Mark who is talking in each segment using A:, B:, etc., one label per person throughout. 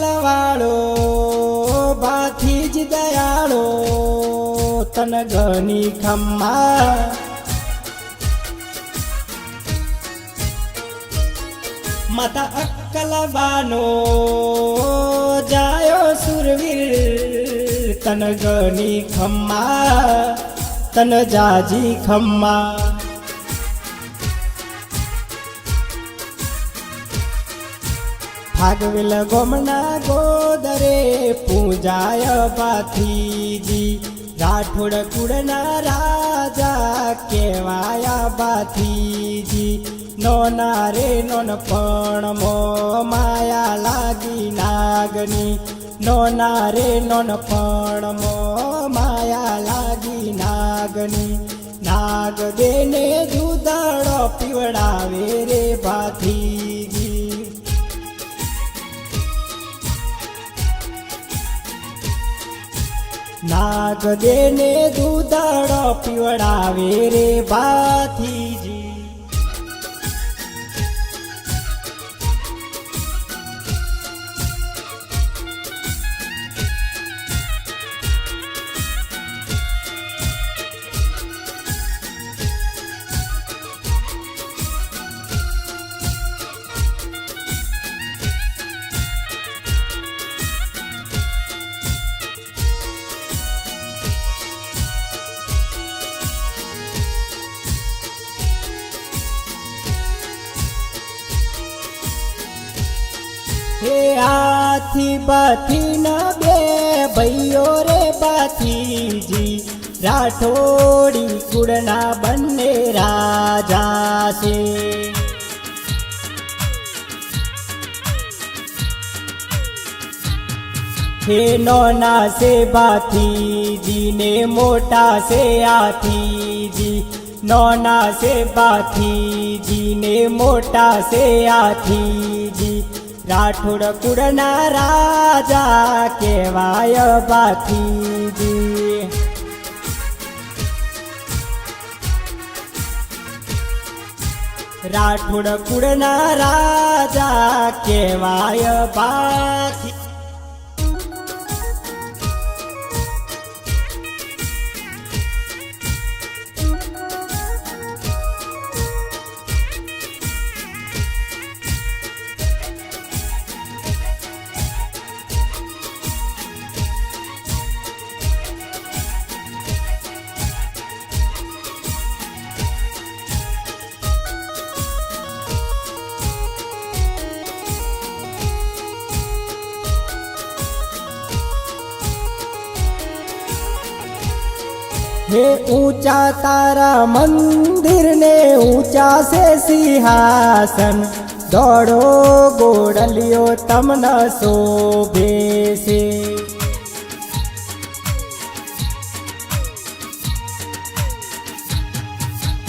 A: વેલવાળો બાથી જ દયાળો તન ઘણી ખમ્મા માતા અક્કલબાનો જાયો સુરવીર તન ઘણી ખમ્મા તન જાજી ખમ્મા ભાગવેલ ગોમના ગોદરે પૂજાય બાથીજી રાઠોડ કુળના રાજા કેવાયા બાથીજી નોના રે નોન પણ મો માયા લાગી નાગની નોના રે નોન પણ મો માયા લાગી નાગની નાગ દેને દૂધડો પીવડાવે રે બાથીજી નાગ દેને દૂધડો પીવડાવે રે બાથીજી હે આથી બાથી ન બે ભાઈઓ રે બાથીજી રાઠોડી કુળના બંને રાજા છે હે નોના સે બાથીજી ને મોટા સે આથીજી નોના સે બાથીજી ને મોટા સે આથીજી રાઠોડ કુળના રાજા કેવાય બાથીજી રાઠોડ કુળના રાજા કેવાય બાથી हे ऊंचा तारा मंदिर ने ऊंचा से सिंहासन दौड़ो गोड़लियो तमन शोभे से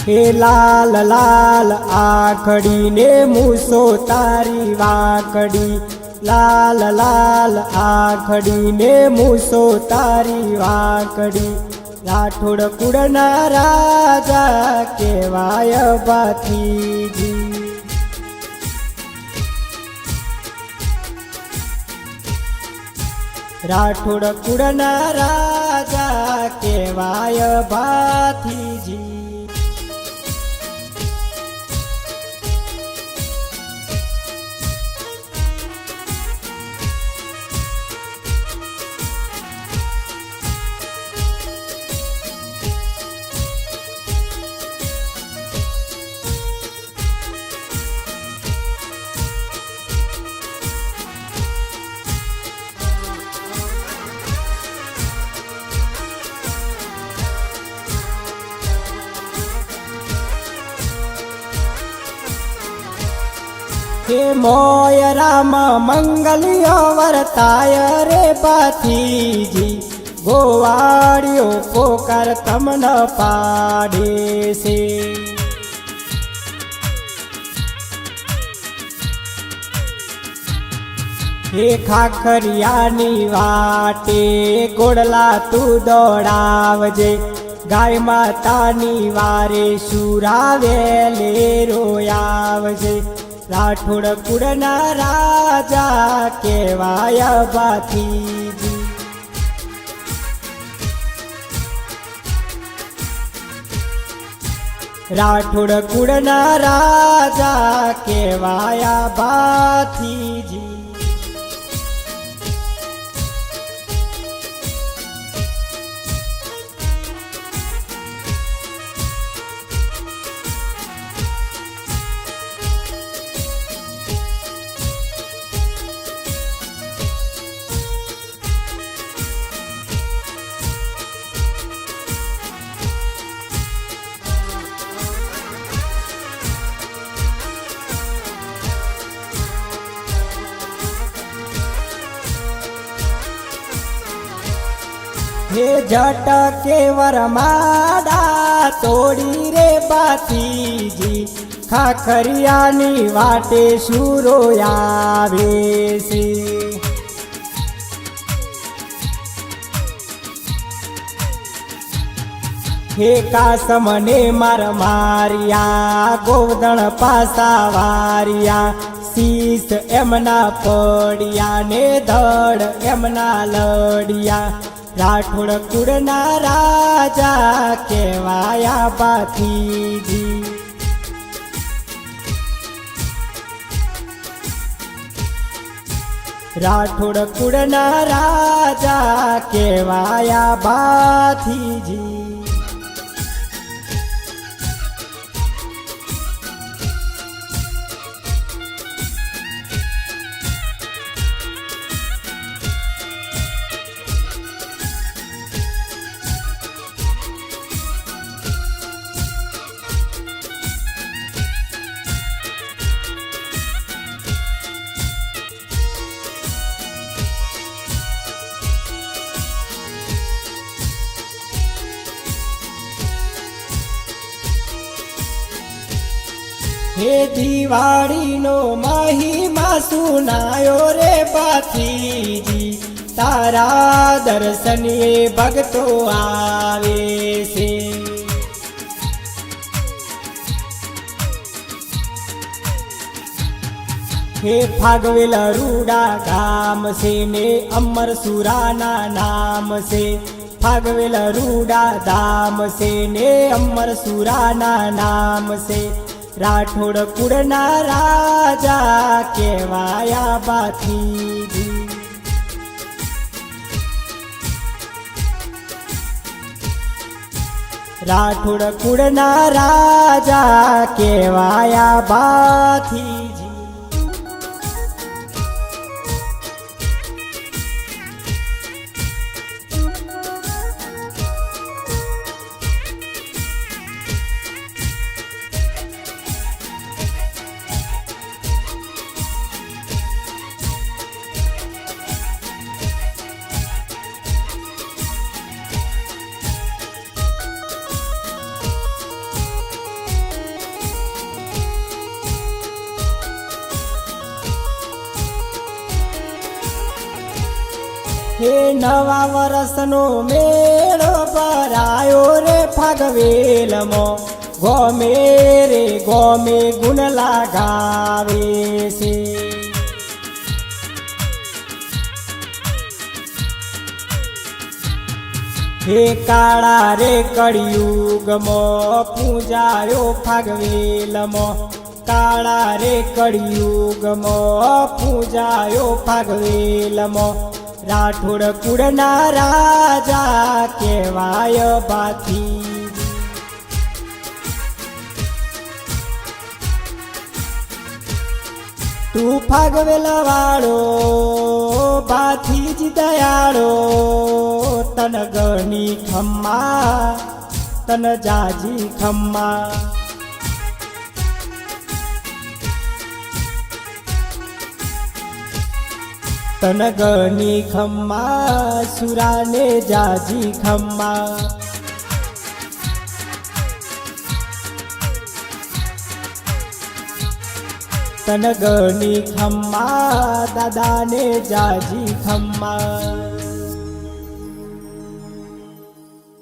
A: हे लाल लाल आखड़ी ने मूसो तारी वाकड़ी लाल लाल आखड़ी ने मूसो तारी वाकड़ी राठोड कुळना राजा केवाय बाथीजी राठोड कुळना राजा केवाय बाथीजी हे मोय राम मंगलियो वर्ताय रे बाथीजी गोवाड़ियो पोकर तमन पाड़े से हे खाखरियानी वाटे गोड़ला तू दौड़ावजे गाय मातानी वारे शुरावे ले रोयावजे રાઠોડ કુળના રાજા કહેવાય ભાથીજી. રાઠોડ કુળના રાજા કહેવાય ભાથીજી. હે જટકે વરમાડા તોડી રે ભાથીજી, ખાખરિયાની વાટે શુરો આવે છે. હે કાસમને માર મારિયા ગોવર્ધન પાસા વારિયા, શીશ એમના પડ્યા ને ધડ એમના લડિયા. રાઠોડ કુળના રાજા કહેવાય ભાથીજી. રાઠોડ કુળના રાજા કહેવાય ભાથીજી. હે દિવાળીનો મહિમા સુનાયો રે ભાથીજી, તારા દર્શને ભક્તો આવે છે. હે ફાગવેલ રૂડા ગામ છે ને અમર સુરાના નામ છે. ફાગવેલ રૂડા ધામ છે ને અમર સુરાના નામ છે. રાઠોડ કુળના રાજા કહેવાય ભાથીજી. રાઠોડ કુળના રાજા કહેવાય ભાથીજી. હે નવા વરસનો મેળો ભરાયો રે ફાગવેલમાં, ગોમે રે ગોમે ગુણલા ગાવે છે. હે કાળા રે કળિયુગમાં પૂજાયો ફાગવેલમાં, કાળા રે કળિયુગમાં પૂજાયો ફાગવેલમાં. રાઠોડ કુળના રાજા કહેવાય ભાથીજી. તું ફાગવેલ વાળો ભાથીજી દયાળો, તન ગણી ખમ્મા તન જાજી ખમ્મા. તન ગણી ખમ્મા સુરાને જાજી ખમ્મા. તન ગણી ખમ્મા દાદાને જાજી ખમ્મા.